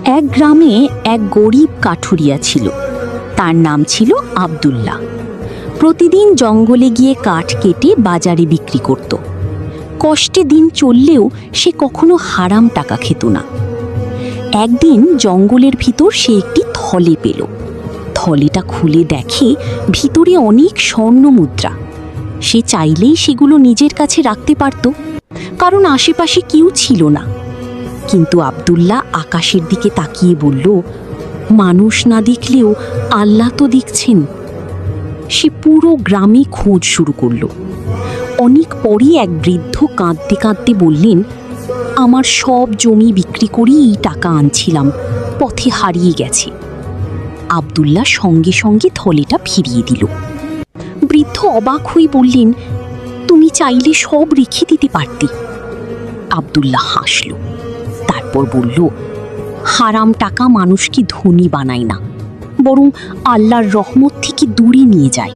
এক গ্রামে এক গরিব কাঠুরিয়া ছিল। তার নাম ছিল আব্দুল্লাহ। প্রতিদিন জঙ্গলে গিয়ে কাঠ কেটে বাজারে বিক্রি করত। কষ্টে দিন চললেও সে কখনো হারাম টাকা খেত না। একদিন জঙ্গলের ভিতর সে একটি থলে পেল। থলেটা খুলে দেখে ভিতরে অনেক স্বর্ণ মুদ্রা। সে চাইলেই সেগুলো নিজের কাছে রাখতে পারত, কারণ আশেপাশে কেউ ছিল না। কিন্তু আব্দুল্লাহ আকাশের দিকে তাকিয়ে বলল, মানুষ না দেখলেও আল্লাহ তো দেখছেন। সে পুরো গ্রামে খোঁজ শুরু করলো। অনেক পরে এক বৃদ্ধ কাঁদতে কাঁদতে বললেন, আমার সব জমি বিক্রি করে এই টাকা আনছিলাম, পথে হারিয়ে গেছে। আব্দুল্লাহ সঙ্গে সঙ্গে থলেটা ফিরিয়ে দিল। বৃদ্ধ অবাক হয়ে বললেন, তুমি চাইলে সব রেখে দিতে পারতে। আব্দুল্লাহ হাসল, তারপর বলল, হারাম টাকা মানুষকে ধনী বানায় না, বরং আল্লাহর রহমত থেকে দূরে নিয়ে যায়।